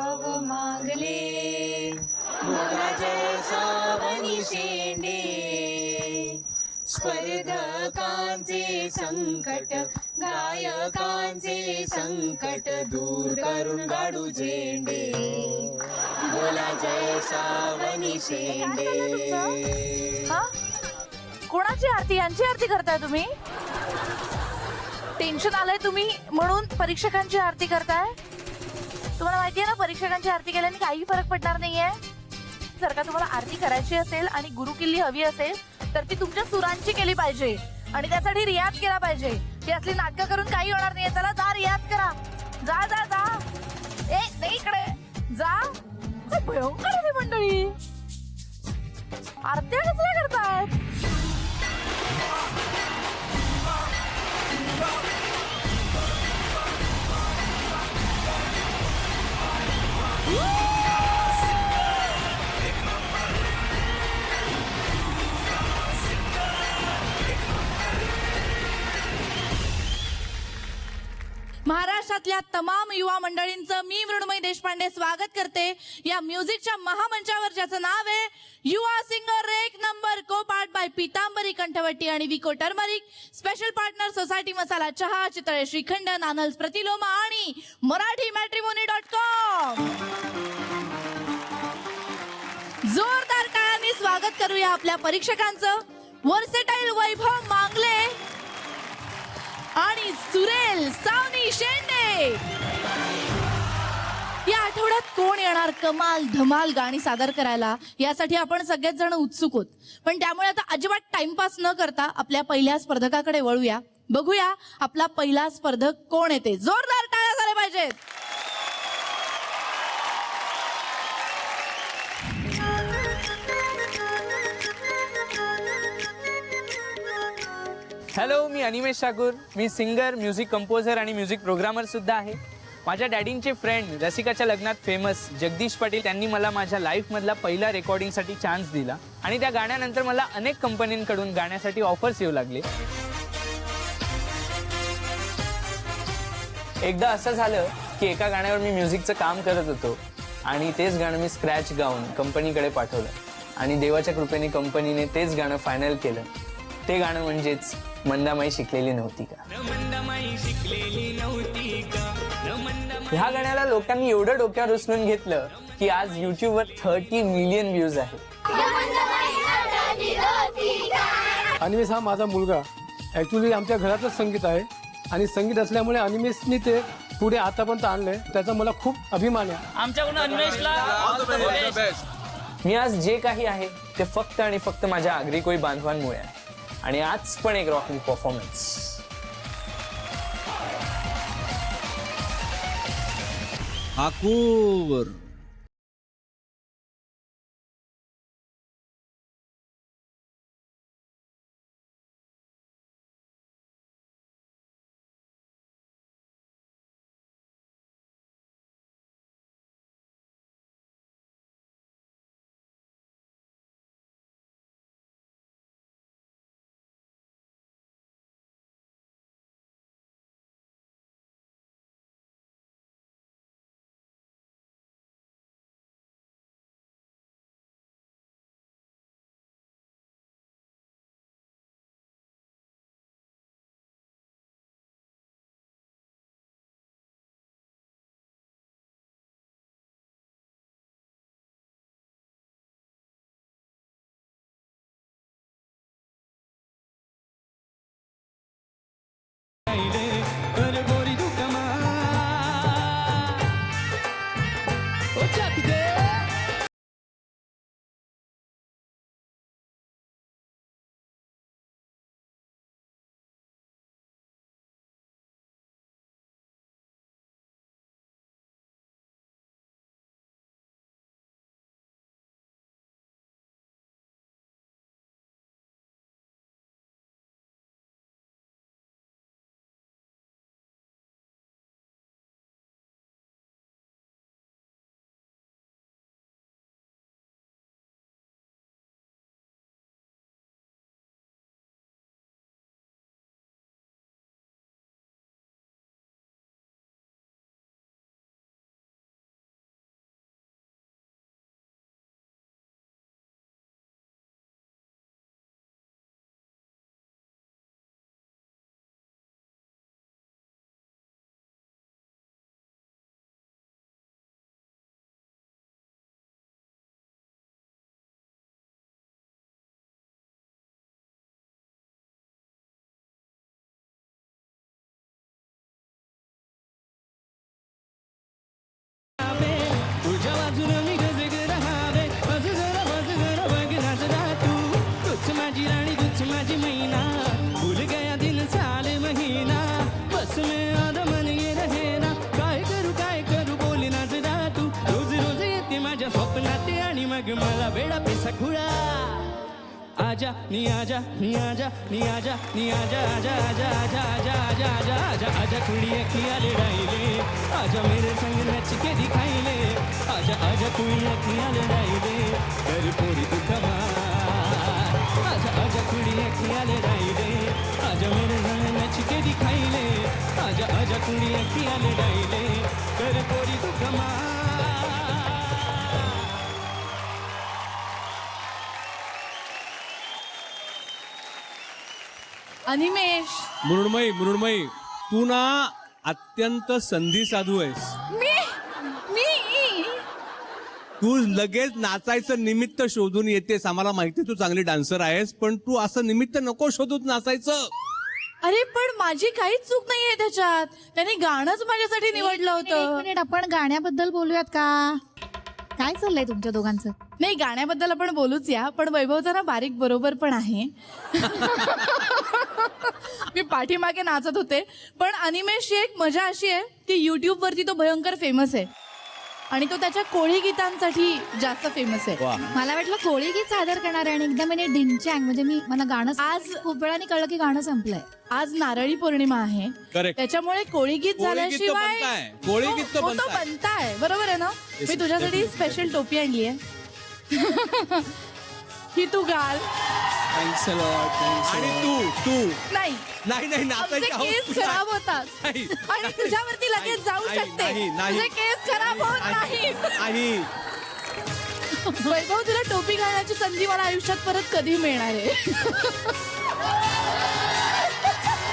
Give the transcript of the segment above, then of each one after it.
वैभव मागले, बोला जय सावनी शेंडे. स्पर्धकांचे संकट, गायकांचे संकट दूर करून गाडू झेंडे. बोला जय सावनी शेंडे. हा? कोणाची आरती? यांची आरती करताय तुम्ही? टेन्शन आलंय तुम्ही म्हणून परीक्षकांची आरती करताय? तुम्हाला माहितीये ना परीक्षकांची आरती केल्याने काही फरक पडणार नाहीये. जर का तुम्हाला आरती करायची असेल आणि गुरुकिल्ली हवी असेल तर ती तुमच्या सुरांची केली पाहिजे आणि त्यासाठी रियाज केला पाहिजे. ही असली नाटकं करून काही होणार नाहीये. चला जा, रियाज करा. जा जा जा. ए नाही इकडे जा. भयंकर आहे मंडळी. आरत्या कसल्या करतात? महाराष्ट्रातल्या तमाम युवा मंडळींचं मी मृण्मयी देशपांडे स्वागत करते या म्युझिकच्या महामंचावर, ज्याचं नाव आहे युवा सिंगर एक नंबर, को पार्ट बाय पीतांबरी कंठवटी आणि विको टर्मरिक. स्पेशल पार्टनर सोसायटी मसाला चहा, चितळे श्रीखंड, नानल्स प्रतिलोमा आणि मराठी मॅट्रिमोनी.com. जोरदार टाळ्यांनी स्वागत करूया आपल्या परीक्षकांचं. वर्सेटाईल वैभव मांगले आणि सुरेल सावनी शेंडे. या आठवड्यात कोण येणार कमाल धमाल गाणी सादर करायला, यासाठी आपण सगळेच जण उत्सुक आहोत. पण त्यामुळे आता अजिबात टाइमपास न करता आपल्या पहिल्या स्पर्धकाकडे वळूया. बघूया आपला पहिला स्पर्धक कोण येते. जोरदार टाळ्या झाल्या पाहिजेत. हॅलो, मी अनिमेश ठाकूर. मी सिंगर, म्युझिक कंपोजर आणि म्युझिक प्रोग्रामर सुद्धा आहे. माझ्या डॅडींचे फ्रेंड रसिकाच्या लग्नात फेमस जगदीश पाटील त्यांनी मला माझ्या लाईफमधला पहिला रेकॉर्डिंगसाठी चान्स दिला आणि त्या गाण्यानंतर मला अनेक कंपन्यांकडून गाण्यासाठी ऑफर्स येऊ लागले. एकदा असं झालं की एका गाण्यावर मी म्युझिकचं काम करत होतो आणि तेच गाणं मी स्क्रॅच गाऊन कंपनीकडे पाठवलं आणि देवाच्या कृपेने कंपनीने तेच गाणं फायनल केलं. ते गाणं म्हणजेच मंदामाई शिकलेली नव्हती का. ह्या गाण्याला लोकांनी एवढं डोक्यावर उचलून घेतलं की आज युट्यूबवर 30 मिलियन व्ह्यूज आहेत. अनिमेष हा माझा मुलगा. ॲक्च्युली आमच्या घरातच संगीत आहे आणि संगीत असल्यामुळे अनिमेषनी ते पुढे आतापर्यंत आणलंय. त्याचा मला खूप अभिमान आहे. आमच्याकडून अनिमेशला मी आज जे काही आहे ते फक्त आणि फक्त माझ्या आगरी कोळी बांधवांमुळे आहे आणि आज पण एक रॉकिंग परफॉर्मन्स. ठाकूर आजा नी आजा नी आजा नी आजा नी आजा आजा आजा आजा आजा आजा आजा आजा आजा कुड़िया किया लड़ाईले आजा मेरे संग नच के दिखाईले आजा आजा कुड़िया किया लड़ाईले कर पूरी तू कमाल आजा आजा कुड़िया किया लड़ाईले आजा मेरे संग नच के दिखाईले आजा आजा कुड़िया किया लड़ाईले कर पूरी तू कमाल. अनिमेश, मृण्मयी तू ना अत्यंत संधी साधू आहेस. मी तू लगेच नाचायचं निमित्त शोधून येतेस. आम्हाला माहिती तू चांगली डान्सर आहेस, पण तू असं निमित्त नको शोधून नाचायचं. अरे पण माझी काहीच चूक नाहीये त्याच्यात. त्याने गाणंच माझ्यासाठी निवडलं एक होतं. मिनिट, आपण गाण्याबद्दल बोलूयात का? काय चाललंय तुमच्या दोघांचं? नाही, गाण्याबद्दल आपण बोलूच या, पण वैभव जरा बारीक बरोबर पण आहे. मी पाठीमागे नाचत होते. पण अनिमेशची एक मजा अशी आहे की युट्यूब वरती तो भयंकर फेमस आहे आणि तो त्याच्या कोळी गीतांसाठी जास्त फेमस आहे. मला वाटलं कोळी गीत सादर करणार आहे आणि एकदम डिंचॅंग, म्हणजे मला गाणं आज खूप वेळाने कळलं की गाणं संपलंय. आज नारळी पौर्णिमा आहे. Correct. त्याच्यामुळे कोळी गीत झाल्याशिवाय कोळी गीत तो हो, तो बनताय. बरोबर आहे ना? मी तुझ्यासाठी स्पेशल टोपी आणली आहे. ही तू घाल. Thanks a lot. आणि तू नाही, नाही आमचे नाचायचं आहोत केस तुला. खराब होतात नाही. आणि तुझ्यावरती लगेच जाऊ नाही, शकते. नाही. तुझे केस खराब होत नाही. नाही. वैभव, तुला टोपी घालण्याची संधी मला आयुष्यात परत कधी मिळणार आहे?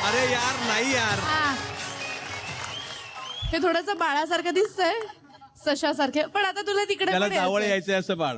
अरे यार नाही यार. हे थोडंसं बाळासारखं दिसतंय, सशासारखे. पण आता तुला तिकडे त्याला पण जावळ यायचंय. यायचंय असं बाळ.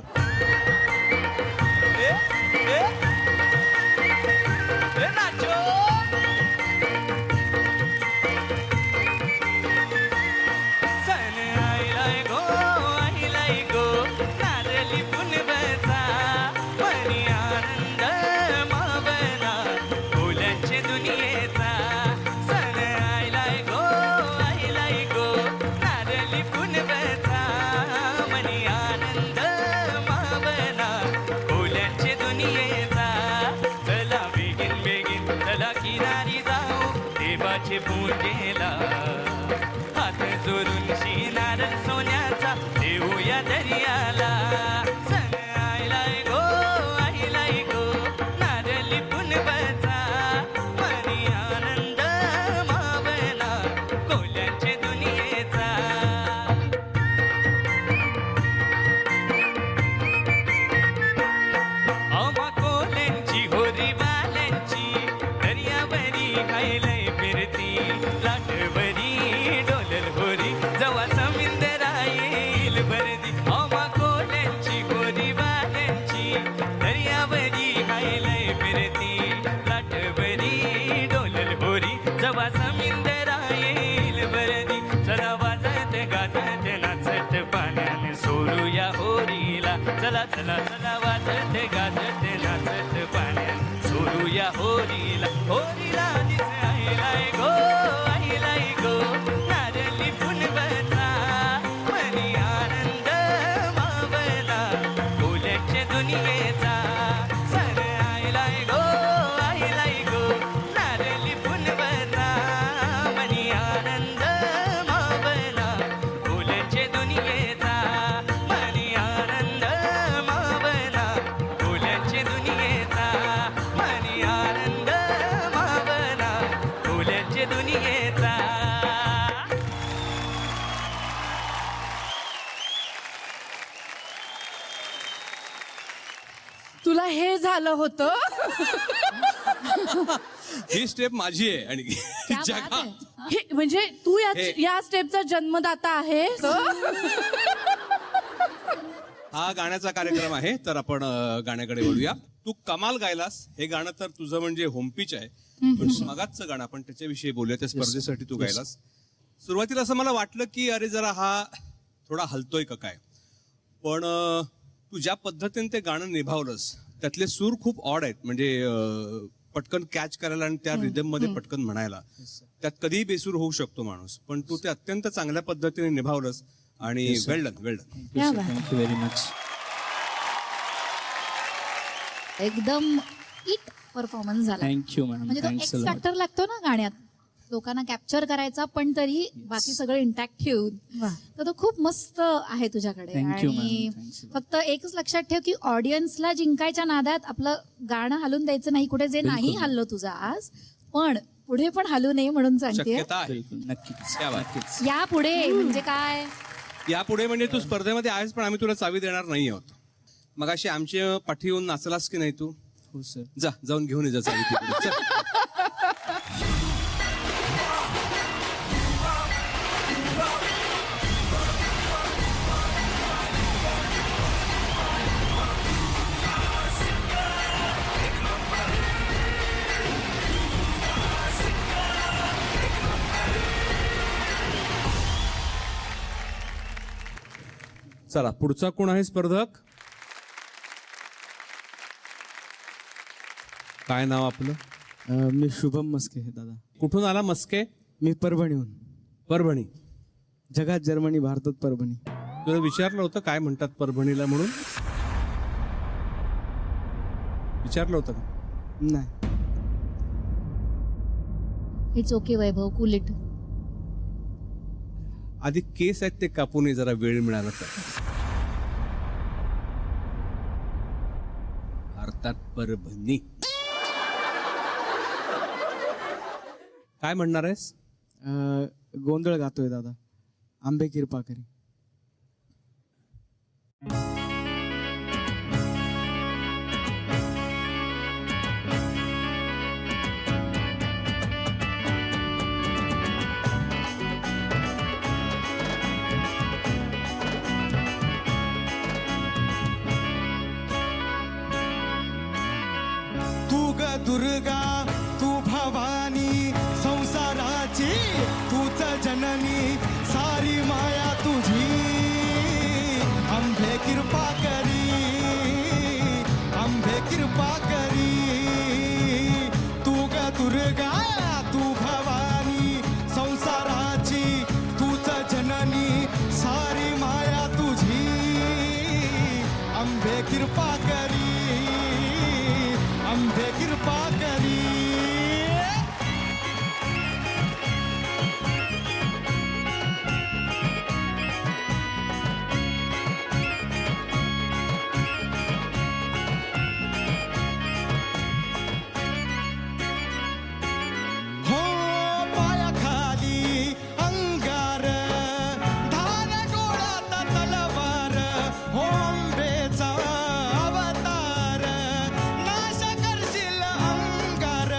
पूजेला हात जोडून शिनार सोन्याचा देऊया दर्याला. सण आयलाय गो नारली पुनवचा मनी आनंद मावला कोल्यांचे दुनियेचा. आम्हा कोल्यांची होरी बाल्यांची दर्यावरी खायलंय लाटवरी डोलल होरी जवा समिंदरा येईल भरती. आम्हा कोल्यांची गोरी बाल्यांची दर्यावरी हायलय फिरती. लाटवरी डोलल होरी जवा समिंदरा येईल भरती. चला वाजत गाजत नाचत पाण्याने सोडूया होरीला. चला चला चला वाजत गाजत नाचत पाण्याने सोडूया होरीला. होरीला दिस आयलाय गो नारली पुनवचा मनी आनंद मावला कोल्यांच्या दुनियेचा. सण आयलाय गो नारली पुनवचा मनी आनंद मावला कोल्यांच्या दुनियेचा. मनी आनंद मावला कोल्यांच्या दुनियेचा. मनी आनंद मावला कोल्यांच्या दुनियेचा. तुला हे झालं होतं? ही स्टेप माझी आहे आणि जगात हे म्हणजे तू या स्टेपचा जन्मदाता आहे. हा गाण्याचा कार्यक्रम आहे, तर आपण गाण्याकडे वळूया. तू कमाल गायलास. हे गाणं तर तुझं म्हणजे होमपिच आहे, पण मगाचचं गाणं आपण त्याच्याविषयी बोलूया. त्या स्पर्धेसाठी तू गायलास. सुरुवातीला असं मला वाटलं की अरे जरा हा थोडा हलतोय का काय, पण तू ज्या पद्धतीने ते गाणं निभावलंस त्यातले सूर खूप ऑड आहेत. म्हणजे पटकन कॅच करायला आणि त्या रिदम मध्ये पटकन म्हणायला, त्यात कधीही बेसूर होऊ शकतो माणूस, पण तू ते अत्यंत चांगल्या पद्धतीने निभावलंस आणि वेल डन. Thank you very much. एकदम इट परफॉर्मन्स झाला. Thank you ma'am. म्हणजे तो एक्स फॅक्टर लागतो ना गाण्यात, लोकांना कॅप्चर करायचा पण तरी बाकी सगळं इंटॅक्ट ठेवून. तर तो खूप मस्त आहे तुझ्याकडे. Thank you, आणि ma'am. Thanks a lot. फक्त एकच लक्षात ठेव की ऑडियन्सला जिंकायच्या नादात आपलं गाणं हलून द्यायचं नाही कुठे, जे नाही हल्लं तुझं आज, पण पुढे पण हलू नये म्हणून सांगते. शक्यता आहे. बिलकुल, नक्कीच क्या बात. नक्कीच. या पुढे म्हणजे काय, यापुढे म्हणजे तू स्पर्धेमध्ये आहेस पण आम्ही तुला चावी देणार नाही आहोत. मगाशी आमच्या पाठी येऊन नाचलास की नाही तू? हो सर. जाऊन घेऊन ये जा चावी तिकडे. चल. चला पुढचा कोण आहे स्पर्धक? काय नाव आपलं? मी शुभम मस्के दादा. कुठून आला मस्के? मी परभणीहून. परभणी. जगात जर्मनी, भारतात परभणी. तुला विचारलं होतं काय म्हणतात परभणीला म्हणून? विचारलं होतं का? नाही. It's okay Vaibhav, cool it. आधी केस आहेत ते कापून जरा वेळ मिळाला तर. भारतात परभणी. काय म्हणणार आहेस? गोंधळ गातोय दादा. आंबे किरपाकरी. तू ग दुर्गा, तू भवानी, संसाराची तूच जननी, सारी माया तुझी, आंबे कृपा करी, आंबे कृपा करी. तू ग दुर्गा, तू भवानी, संसाराची तूच जननी, सारी माया तुझी, आंबे कृपा करी, आंबे कृपा करी. हो पायाखाली अंगार, धान डोळ्यात तलवार, हो आंबेचा अवतार, नाश करशील अंगार.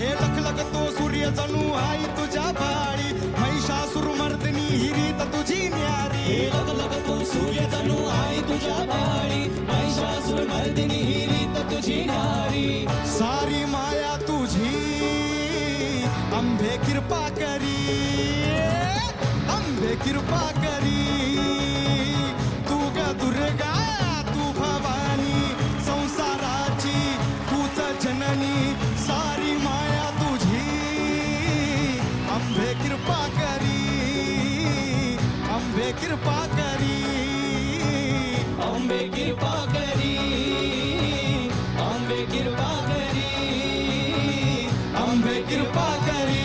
हे लखलखतो सूर्य जणू आई तुझ्या बाळी, महिषासुर मर्दिनी हिरीत तुझी न्यारी. हे लखलखतो सूर्य जणू आई तुझ्या बाळी, महिषासुर मर्दिनी हिरीत तुझी न्यारी. सारी माया तुझी, आंबे कृपा करी, आंबे कृपा करी. तू ग दुर्गा, तू भवानी, संसाराची तूच जननी, सारी माया तुझी, आंबे कृपा करी, आंबे कृपा करी, आंबे कृपा करी, आंबे कृपा करी, आंबे कृपा करी,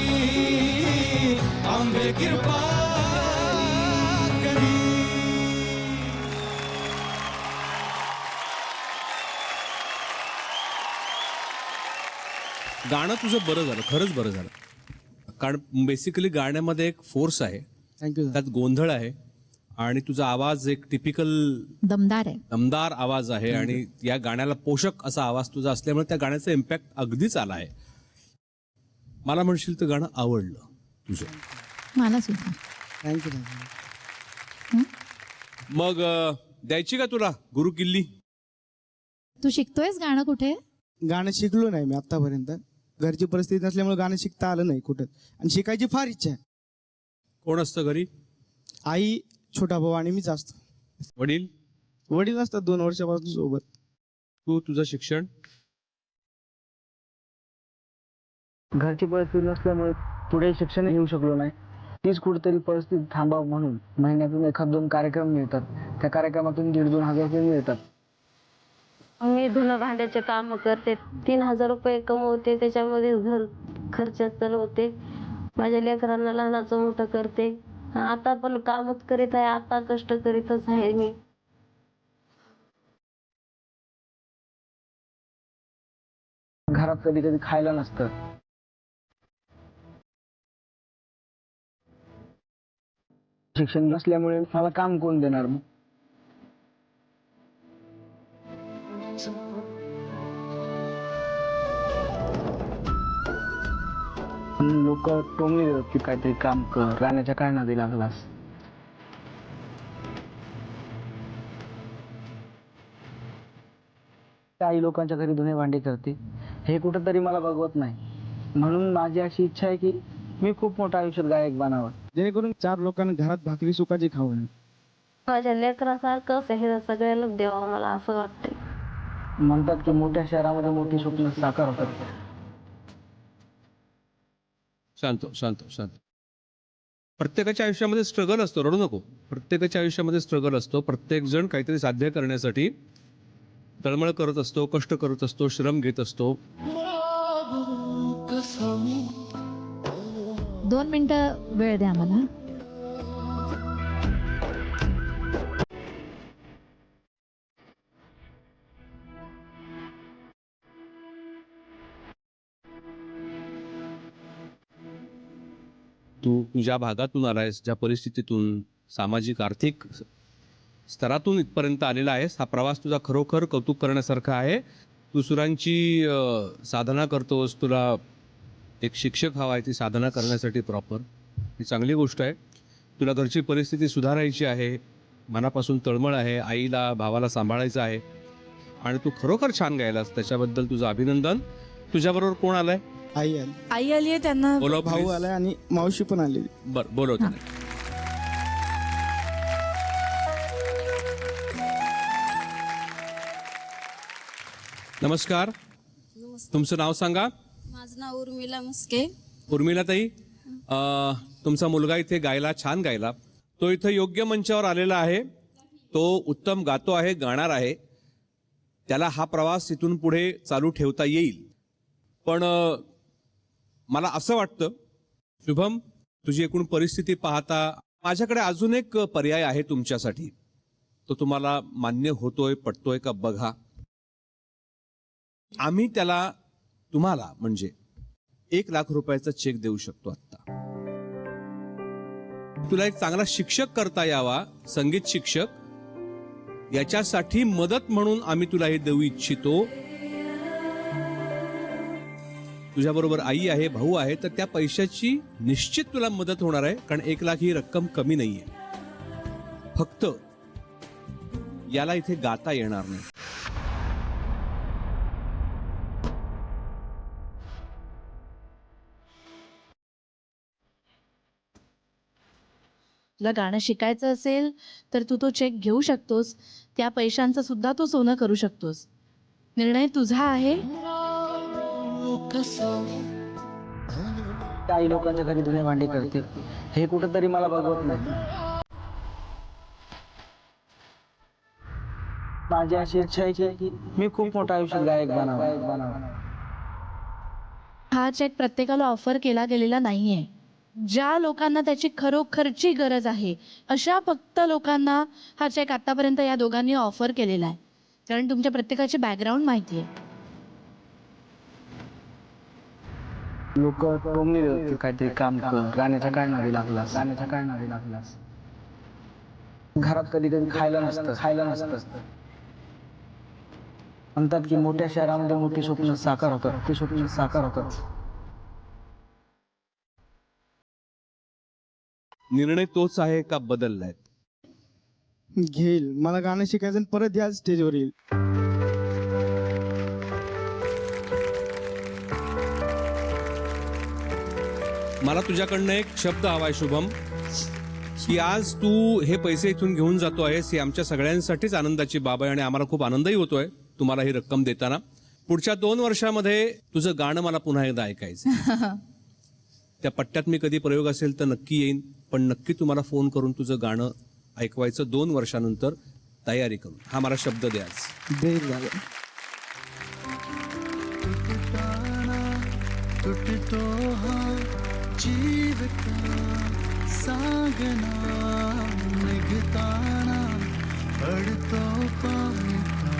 आंबे कृपा करी. गाणं तुझं बरं झालं, खरंच बरं झालं. कारण बेसिकली गाण्यामध्ये एक फोर्स आहे, थँक्यू दादा. त्यात गोंधळ आहे आणि तुझा आवाज एक टिपिकल दमदार आहे. दमदार आवाज आहे आणि या गाण्याला पोषक असा आवाज तुझा असल्यामुळे त्या गाण्याचा इम्पॅक्ट अगदीच आला आहे. मला म्हणशील तर गाणं आवडलं तुझं. मला सुद्धा. थँक्यू दादा. मग द्यायची का तुला गुरु किल्ली? तू शिकतोयस गाणं कुठे? गाणं शिकलो नाही मी आतापर्यंत. घरची परिस्थिती नसल्यामुळे गाणं शिकता आलं नाही कुठं, आणि शिकायची फार इच्छा आहे. कोण असतं घरी? आई, छोटा भाऊ आणि मीच असतो. वडील? वडील असतात 2 वर्षापासून सोबत. तू तुझं शिक्षण? घरची परिस्थिती नसल्यामुळे पुढे शिक्षण घेऊ शकलो नाही. तीच कुठेतरी परिस्थिती थांबावं म्हणून महिन्यातून 1-2 कार्यक्रम मिळतात. त्या कार्यक्रमातून 1,500-2,000 रुपये मिळतात. मी धुणं भांड्याचे काम करते, 3,000 रुपये कमवते, त्याच्यामध्ये घर खर्च चालवते, माझ्या लेकरांना लहानाचं मोठं करते. आता पण कामच करीत आहे, आता कष्ट करीतच आहे मी. घरात कधी कधी खायला नसतं. शिक्षण नसल्यामुळे मला काम कोण देणार मग? लोक टोमणे देतात की काहीतरी काम कर, राहण्याच्या काय नादी लागलास. काही लोकांच्या घरी धुणे भांडी करते, हे कुठंतरी मला बघवत नाही. म्हणून माझी अशी इच्छा आहे की मी खूप मोठं आयुष्यात गायक बनावं, जेणेकरून 4 लोकांना घरात भाकरी सुखाची खावं. माझ्या लेकरासारखंच हे सगळ्याला द्यावं मला असं वाटतंय. म्हणतात की मोठ्या शहरामध्ये मोठी स्वप्न साकार होतात. शांत शांत शांत. प्रत्येकाच्या आयुष्यामध्ये स्ट्रगल असतो, रडू नको. प्रत्येकाच्या आयुष्यामध्ये स्ट्रगल असतो. प्रत्येक जण काहीतरी साध्य करण्यासाठी तळमळ करत असतो, कष्ट करत असतो, श्रम घेत असतो. 2 मिनिटं वेळ द्या मला. तू ज्या भागातून आलायस, ज्या परिस्थितीतून, सामाजिक आर्थिक स्तरातून इथपर्यंत आलेला आहेस, हा प्रवास तुझा खरोखर कौतुक करण्यासारखा आहे. तू सुरांची साधना करतोस, तुला एक शिक्षक हवा आहे ती साधना करण्यासाठी प्रॉपर. ही चांगली गोष्ट आहे. तुला घरची परिस्थिती सुधारायची आहे, मनापासून तळमळ आहे, आईला भावाला सांभाळायचं आहे आणि तू खरोखर छान गायलास, त्याच्याबद्दल तुझं अभिनंदन. तुझ्याबरोबर कोण आलाय? आई आली, आई आली आहे त्यांना. बोलव भाऊ please. आलाय आणि मावशी पण आलेली. बरं, बोलव त्यांना. नमस्कार. तुमचं नाव सांगा. माझं नाव उर्मिला मुस्के. उर्मिलाताई, तुमचा मुलगा इथे गायला, छान गायला. तो इथं योग्य मंचावर आलेला आहे. तो उत्तम गातो आहे, गाणार आहे. त्याला हा प्रवास इथून पुढे चालू ठेवता येईल. पण मला असं वाटतं, शुभम, तुझी एकूण परिस्थिती पाहता माझ्याकडे अजून एक पर्याय आहे तुमच्यासाठी. तो तुम्हाला मान्य होतोय, पटतोय का बघा. आम्ही त्याला, तुम्हाला म्हणजे 1,00,000 रुपयाचा चेक देऊ शकतो आत्ता. तुला एक चांगला शिक्षक करता यावा, संगीत शिक्षक, याच्यासाठी मदत म्हणून आम्ही तुला हे देऊ इच्छितो. तुझ्याबरोबर आई आहे, भाऊ आहे, तर त्या पैशाची निश्चित तुला मदत होणार आहे. कारण 1,00,000 ही रक्कम कमी नाहीये. फक्त याला इथे गाता येणार नाही. तुला गाणं शिकायचं असेल तर तू तो चेक घेऊ शकतोस. त्या पैशांचं सुद्धा तू सोनं करू शकतोस. निर्णय तुझा आहे. काही लोकांच्या घरी धुणे भांडी करते, हे कुठंतरी मला बघवत नाही. माझी अशी इच्छा आहे की मी खूप मोठं आयुष्यात गायक बनावं. हा चेक प्रत्येकाला ऑफर केला गेलेला नाहीये. ज्या लोकांना त्याची खरोखरची गरज आहे अशा फक्त लोकांना हा चेक आतापर्यंत या दोघांनी ऑफर केलेला आहे. कारण तुमच्या प्रत्येकाची बॅकग्राऊंड माहिती आहे. लोक टोमणे देतात की काहीतरी काम कर, राहण्याच्या काय नादी लागलास, राहण्याच्या काय नादी लागलास. घरात कधी कधी खायला नसतं. म्हणतात की मोठ्या शहरामध्ये मोठी स्वप्न साकार होतात. निर्णय तोच आहे का बदललाय? घेईल. मला गाणं शिकायचं आणि परत या स्टेजवर येईल. मला तुझ्याकडनं एक शब्द हवाय शुभम, की आज तू हे पैसे इथून घेऊन जातो आहेस, ही आमच्या सगळ्यांसाठीच आनंदाची बाब आहे आणि आम्हाला खूप आनंदही होतोय तुम्हाला ही रक्कम देताना. पुढच्या 2 वर्षामध्ये तुझं गाणं मला पुन्हा एकदा ऐकायचं. त्या पट्ट्यात मी कधी प्रयोग असेल तर नक्की येईन, पण नक्की तुम्हाला फोन करून तुझं गाणं ऐकवायचं 2 वर्षानंतर तयारी करून. हा मला शब्द द्याच. देईल. तुटताना तुटतो हा जीव का सांगना निघताना पडतो पाय का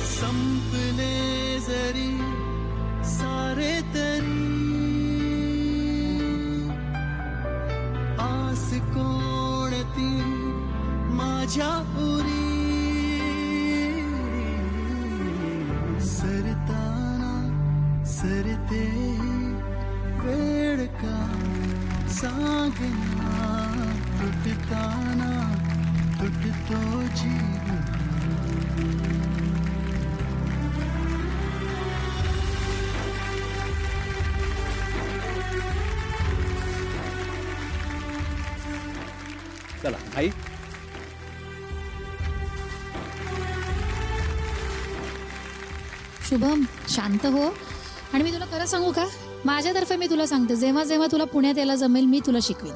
संपले जरी सारे तरी आस कोणती माझ्या उरी सरताना सरते वेळ का सांगना तुटताना तुटतो जीव चला आई शुभम शांत हो. आणि मी तुला खरं सांगू का, माझ्यातर्फे मी तुला सांगते, जेव्हा जेव्हा तुला पुण्यात यायला जमेल मी तुला शिकवेन.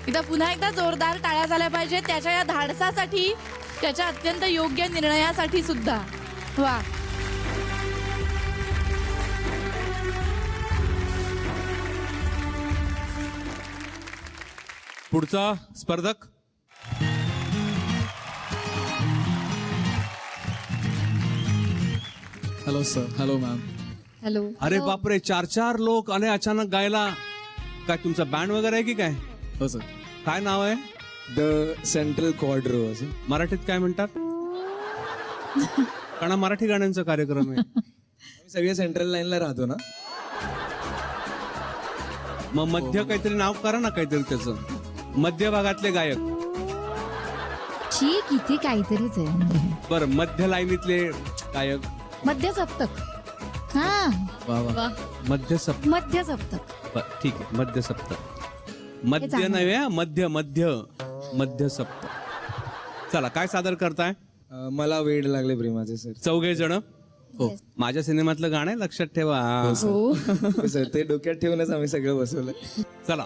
इथं पुन्हा एकदा जोरदार टाळ्या झाल्या पाहिजे त्याच्या या धाडसासाठी, त्याच्या अत्यंत योग्य निर्णयासाठी सुद्धा. वा. पुढचा स्पर्धक hello sir. Hello ma'am. Hello. अरे बापरे 4 लोक आणि अचानक गायला. काय तुमचा बँड वगैरे आहे की काय? हो सर. काय नाव आहे? The central Quadro. मराठीत काय म्हणतात? कारण मराठी गाण्यांचा कार्यक्रम आहे. आम्ही सगळे सेंट्रल लाईनला राहतो ना. मग मध्य काहीतरी नाव करा ना, काहीतरी त्याचं मध्य भागातले गायक. शी किती काहीतरीच आहे. बरं मध्य लाईनीतले गायक. मध्य सप्तक. हा वा वा. मध्य सप्त. मध्य सप्तक. ठीक आहे मध्य सप्त. मध्य नव्हे हा, मध्य मध्य मध्य सप्त. चला काय सादर करताय? मला वेड लागले प्रेमाचे सर. 4 जण. हो माझ्या सिनेमातलं गाणं आहे, लक्षात ठेवा. हो सर. ते डोक्यात ठेवूनच आम्ही सगळं बसवलं. चला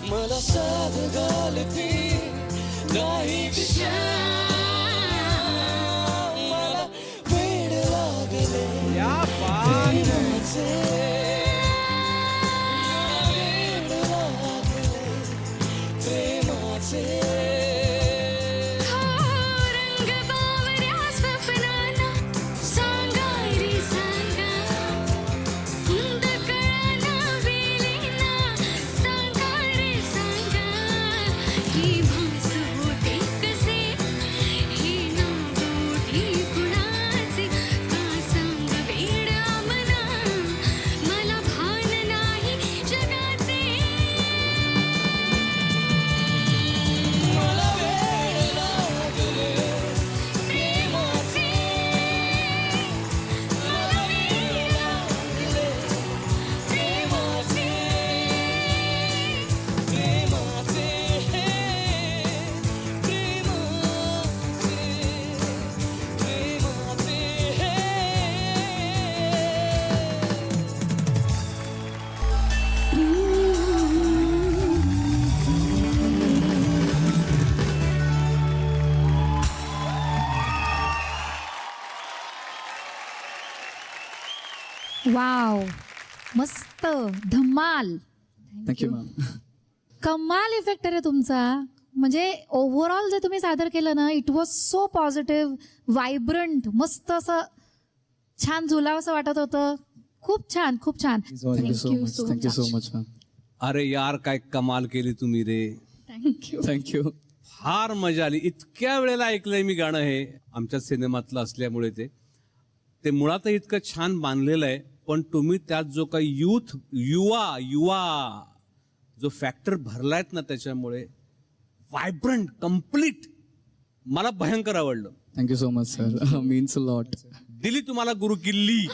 मला साथ घालती काही दिशा. मला वेड लागले प्रेमाचे. वेड लागले प्रेमाचे. वाव, मस्त, धमाल, थँक्यू मॅम. कमाल इफेक्ट आहे तुमचा. म्हणजे ओव्हरऑल जे तुम्ही सादर केलं ना, it was so positive, vibrant, मस्त असं छान झुलावं वाटत होतं. खूप छान, खूप छान. Thank you so much ma'am. अरे यार काय कमाल केली तुम्ही रे. थँक्यू. फार मजा आली. इतक्या वेळेला ऐकलंय मी गाणं हे. आमच्या सिनेमातलं असल्यामुळे ते मुळातही इतकं छान बांधलेलं आहे. पण तुम्ही त्यात जो काही युवा जो फॅक्टर भरलायत ना, त्याच्यामुळे व्हायब्रंट, कम्प्लीट, मला भयंकर आवडलं. Thank you so much sir. Means a lot. दिली तुम्हाला गुरु किल्ली.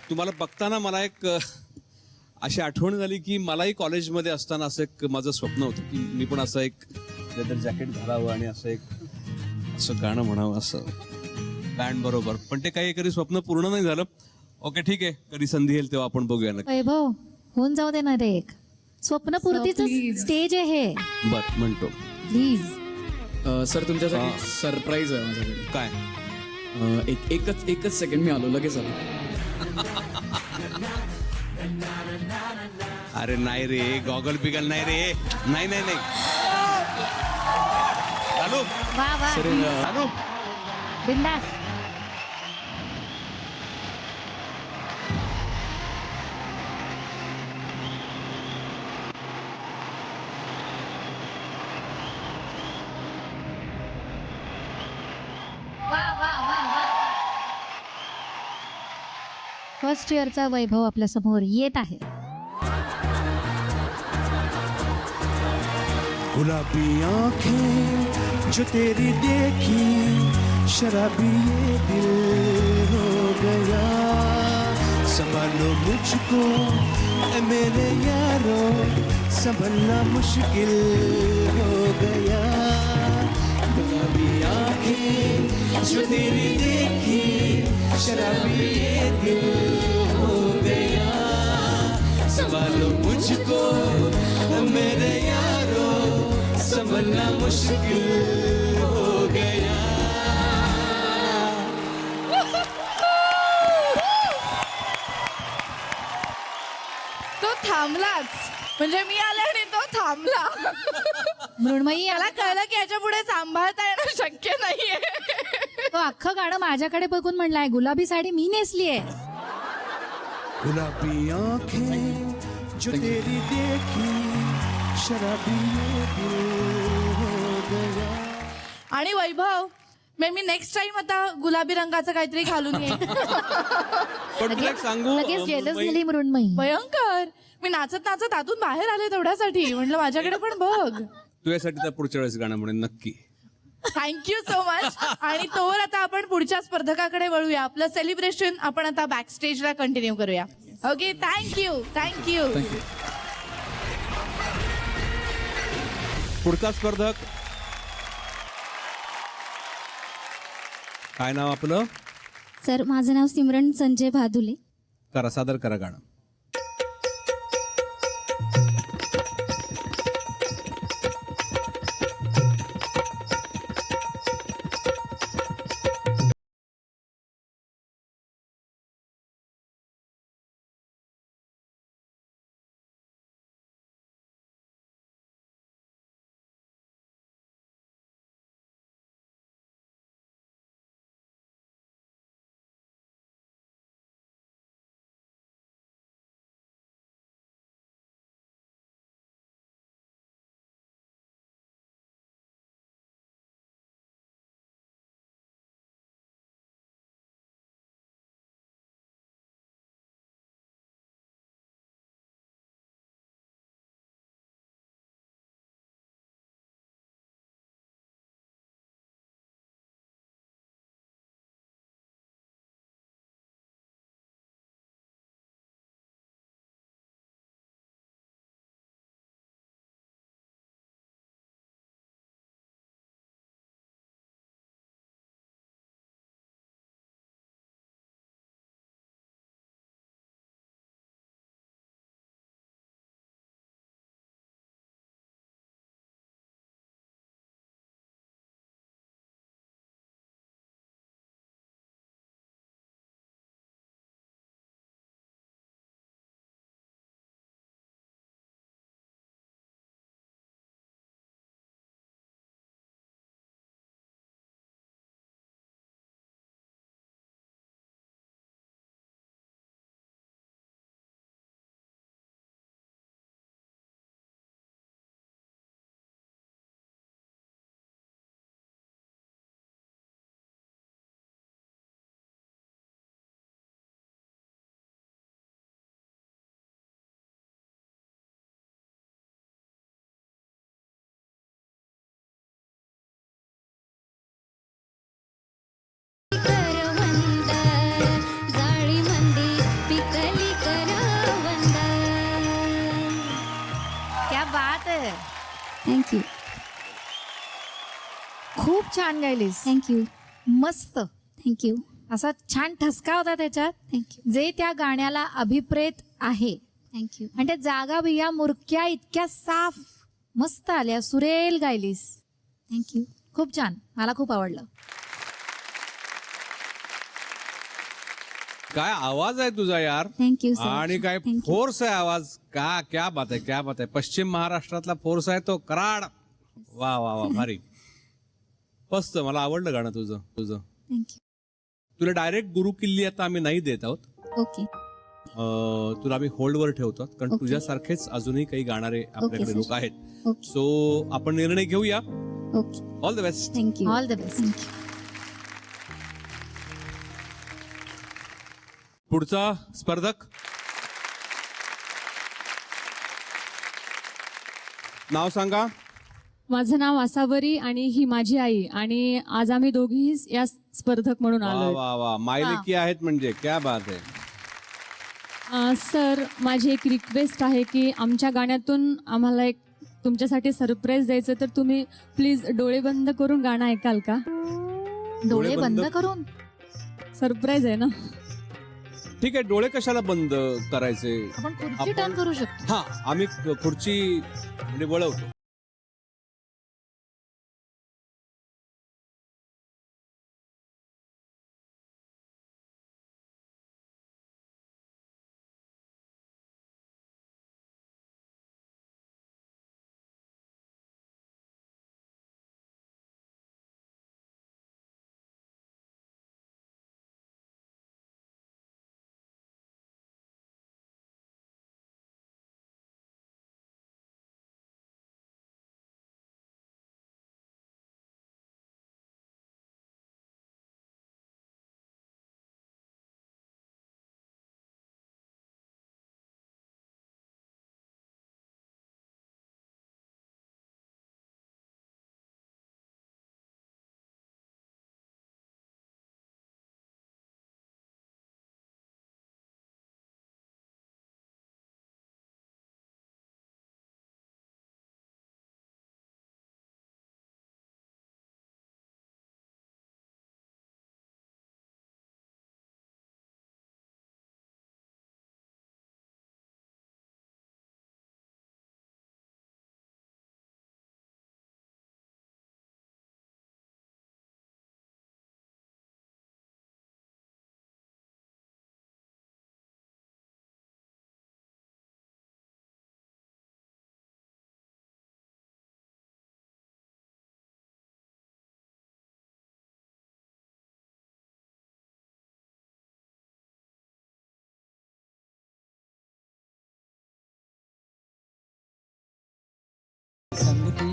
तुम्हाला बघताना मला एक अशी आठवण झाली की मलाही कॉलेजमध्ये असताना असं एक माझं स्वप्न होतं की मी पण असं एक लेदर जॅकेट घालावं आणि असं गाणं म्हणावं, असं बँड बरोबर. पण ते काही कधी स्वप्न पूर्ण नाही झालं. ओके, ठीक आहे, कधी संधी येईल तेव्हा आपण बघूया नक्की. वैभव, होऊन जाऊ दे ना रे. एक स्वप्नपूर्तीचं स्टेज आहे हे. बर म्हणतो. प्लीज. सर तुमच्यासाठी सरप्राईज आहे माझ्याकडे. काय? एकच सेकंड, मी आलो, लगेच आलो. अरे नाही रे, गॉगल बिगल नाही रे. नाही चालू वा वा, चालू. बिंदास. फर्स्ट इयरचा वैभव आपल्या समोर येत आहे. गुलाबी आंखें जो तेरी देखी, शराबी ये दिल हो गया. संभालो मुझको ए मेरे यारो, संभलना मुश्किल हो गया. गुलाबी आंखें जो तेरी देखी, शराबी ये दिल हो गया. संभालो मुझको मेरे यारो, संभलना मुश्किल हो गया. तो थांबलाच, म्हणजे मी आले आणि तो थांबला. मृण्मयी, मला कळलं की याच्या पुढे सांभाळता येणं शक्य नाहीये. तो अख्खं गाणं माझ्याकडे बघून म्हणलाय, गुलाबी साडी मी नेसलीये. गुलाबी आंखें जो तेरी देखी, शराबी ये दिल हो गया. आणि वैभव, मी नेक्स्ट टाइम आता गुलाबी रंगाचं काहीतरी घालून येईन. पण तुला एक सांगू, लगेच जेलस झाली मृण्मयी. भयंकर. मी नाचत नाचत आतून बाहेर आले तेवढ्यासाठी. म्हटलं माझ्याकडे पण बघ. तुझ्यासाठी तर पुढच्या वेळेस गाणं म्हणेन नक्की. Thank you so much. आणि तोवर आता आपण पुढच्या स्पर्धकाकडे वळूया. आपलं सेलिब्रेशन आपण आता बॅक स्टेजला कंटिन्यू करूया. Okay, thank you. पुढचा स्पर्धक, काय नाव आपलं? सर, माझं नाव सिमरन संजय भादुले. करा, सादर करा गाणं. खूप छान गायलीस. थँक्यू मस्त. थँक्यू असा छान ठसका होता त्याच्यात, थँक्यू जे त्या गाण्याला अभिप्रेत आहे. थँक्यू आणि त्या जागा बिया मुरक्या इतक्या साफ मस्त आल्या. सुरेल गायलीस. थँक्यू खूप छान. मला खूप आवडलं. काय आवाज आहे तुझा यार. Thank you sir. आणि काय फोर्स आहे आवाज. क्या बात आहे, क्या बात आहे. पश्चिम महाराष्ट्रातला फोर्स आहे तो कराड. वा वा वा भारी. मस्त. मला आवडलं गाणं तुझं. थँक्यू. तुला डायरेक्ट गुरु किल्ली आता आम्ही नाही देत आहोत. ओके तुला आम्ही होल्डवर ठेवतो कारण Okay. तुझ्यासारखेच अजूनही काही गाणारे आपल्याकडे sir. लोक आहेत. ओके सो आपण निर्णय घेऊया. Okay all the best. Thank you all the best. Thank you. पुढचा स्पर्धक. नाव सांगा. माझं नाव आसावरी आणि ही माझी आई आणि आज आम्ही दोघीही या स्पर्धक म्हणून वा आलोय. वा वा. मायलेकी आहेत म्हणजे क्या बात आहे. सर माझी एक रिक्वेस्ट आहे की आमच्या गाण्यातून आम्हाला एक तुमच्यासाठी सरप्राईज द्यायचं तर तुम्ही प्लीज डोळे बंद करून गाणं ऐकाल का? डोळे बंद करून. सरप्राईज आहे ना. ठीक आहे. डोळे कशाला बंद करायचे. आपण खुर्ची टर्न करू शकतो. हा आम्ही खुर्ची म्हणजे वळवतो.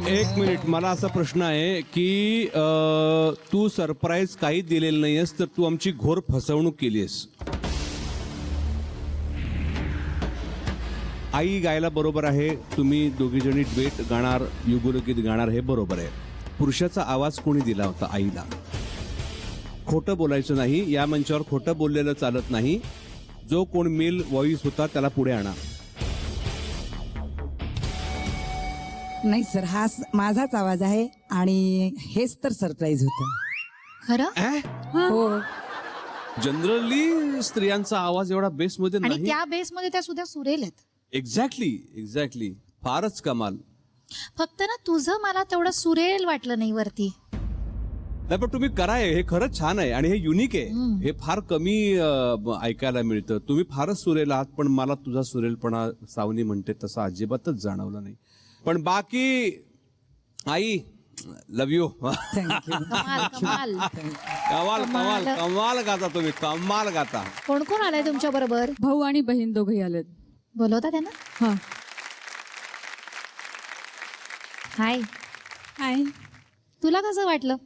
एक मिनिट. मला असा प्रश्न आहे की तू सरप्राईज काही दिलेलं नाहीयेस तर तू आमची घोर फसवणूक केलीस. आई गायला बरोबर आहे. तुम्ही दोघी जणी ड्वेट गाणार, युगुलगीत गाणार हे बरोबर आहे. पुरुषाचा आवाज कोणी दिला होता आईला. खोटं बोलायचं नाही. या मंचावर खोटं बोललेलं चालत नाही. जो कोण मेल व्हॉइस होता त्याला पुढे आणा. नाही सर, हा माझाच आवाज आहे आणि हेच तर सरप्राईज होतं. खरं. हो. जनरली स्त्रियांचा आवाज एवढा बेस मध्ये आणि नाही. त्या बेसमध्ये त्या सुद्धा सुरेल आहेत. एक्झॅक्टली. फारच कमाल. फक्त ना तुझं मला तेवढं सुरेल वाटलं नाही वरती. नाही पण तुम्ही कराय हे खरंच छान आहे आणि हे युनिक आहे. हे फार कमी ऐकायला मिळतं. तुम्ही फारच सुरेल आहात पण मला तुझा सुरेलपणा सावनी म्हणते तसा अजिबातच जाणवला नाही. पण बाकी आई लव यू. कमाल कमाल. कमाल कमाल कमाल गाता तुम्ही. कमाल गाता. कोण कोण आलाय तुमच्या बरोबर? भाऊ आणि बहीण दोघंही आलेत. बोलवता त्यांना. हा. हाय. हाय. तुला कसं वाटलं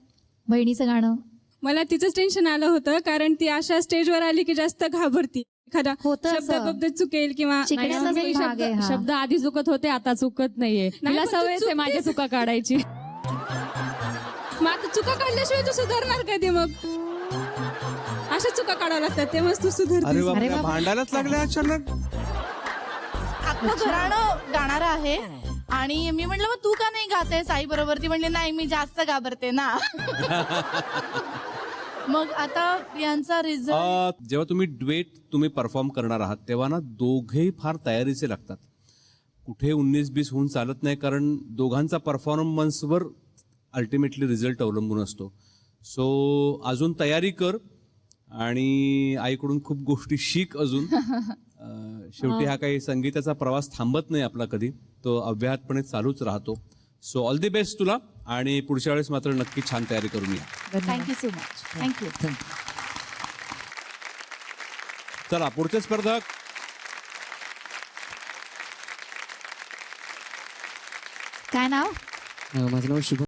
बहिणीचं गाणं? मला तिचंच टेन्शन आलं होतं कारण ती अशा स्टेजवर आली की जास्त घाबरती. एखादा होतं शब्द असं. बब्द चुकेल किंवा शिकण्याचा आणि भाग आहे हा. शब्द आधी चुकत होते आता चुकत नाहीये. नाही, तिला पण तू सवयच आहे माझ्या चुकतेस. चुका काढायची. मग आता चुका काढल्याशिवाय तू सुधारणार कधी मग? अशा चुका काढाव्या लागतात तेव्हाच तू सुधारतेस. अरे अरे बाबा बाबा. भांडायलाच लागले अचानक. अख्खं घराणं गाणारं आहे आणि मी म्हटलं मग तू का नाही गाते साई बरोबर? ती म्हणली नाही मी जास्त घाबरते ना. मग आता यांचा रिझल्ट जेव्हा तुम्ही परफॉर्म करणार आहात तेव्हा ना दोघेही फार तयारीचे लागतात. कुठे 19-20 होऊन चालत नाही, कारण दोघांचा परफॉर्मन्सवर अल्टिमेटली रिझल्ट अवलंबून असतो. सो अजून तयारी कर आणि आईकडून खूप गोष्टी शिक अजून. शेवटी हा काही संगीताचा प्रवास थांबत नाही आपला कधी, तो अव्याहतपणे चालूच राहतो. सो ऑल दी बेस्ट तुला, आणि पुढच्या वेळेस मात्र नक्की छान तयारी करून या. Thank you so much. थँक्यू. चला पुढचे स्पर्धक. काय नाव? माझं नाव शुभम.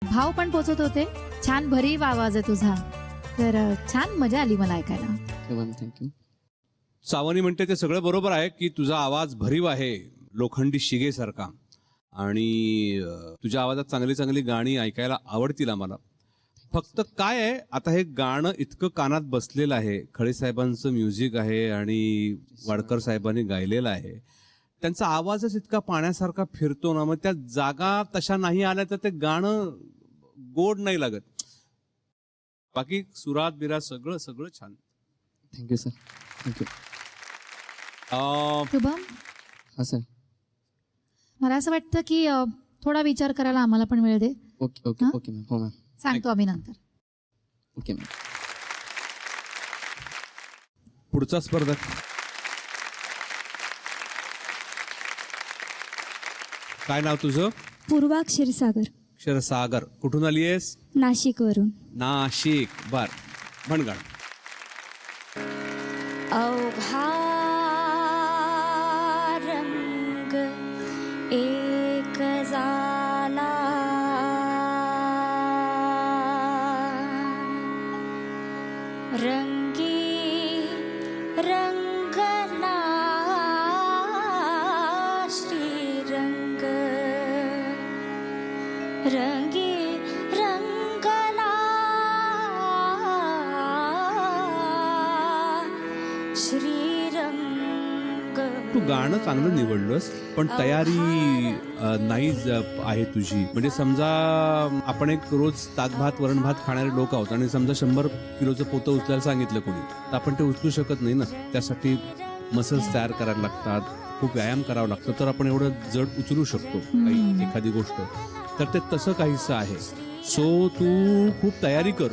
भाव पण पोचत होते. छान भरीव आवाज आहे तुझा. तर छान मजा आली मला ऐकायला. थँक्यू. सावनी म्हणते ते सगळं बरोबर आहे की तुझा आवाज भरीव आहे, लोखंडी शिगेसारखा, आणि तुझ्या आवाजात चांगली चांगली गाणी ऐकायला आवडतील आम्हाला. फक्त काय आहे, आता हे गाणं इतकं कानात बसलेलं आहे, खळे साहेबांचं म्युझिक आहे आणि वाडकर साहेबांनी गायलेलं आहे, त्यांचा आवाजच इतका पाण्यासारखा फिरतो ना, मग त्या जागा तशा नाही आल्या तर ते गाणं गोड नाही लागत. बाकी सुरात बिरात सगळं सगळं छान. Thank you sir. थँक्यू. शुभम, हां सर. मला असं वाटतं की थोडा विचार करायला आम्हाला पण वेळ दे. Okay okay okay ma'am. हो मॅम. सांगतो आम्ही नंतर. Okay ma'am. पुढचा स्पर्धक. काय नाव तुझं? पूर्वा क्षीरसागर, क्षीरसागर. कुठून आली आहेस? नाशिकवरून. नाशिक. बर, भणगाड. अवघा रंग एक झाला, रंगी रंगला श्रीरंग, रंगी रंगला श्रीरंग. तू गाणं चांगलं निवडलंस, पण तयारी नाही आहे तुझी. म्हणजे समजा आपण एक रोज ताकभात वरण भात खाणारे लोक आहोत, आणि समजा 100 किलोचं पोतं उचलायला सांगितलं कोणी, तर आपण ते उचलू शकत नाही ना. त्यासाठी मसल्स तयार करायला लागतात, खूप व्यायाम करावा लागतो, तर आपण एवढं जड उचलू शकतो काही एखादी गोष्ट. तर ते तसं काहीसं आहे. सो तू खूप तयारी कर.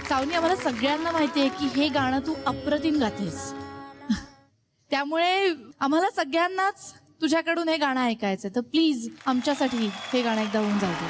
सावनी, आम्हाला सगळ्यांना माहिती आहे की हे गाणं तू अप्रतिम गातेस, त्यामुळे आम्हाला सगळ्यांनाच तुझ्याकडून हे गाणं ऐकायचं. तर प्लीज आमच्यासाठी हे गाणं एकदा होऊन जाऊ दे.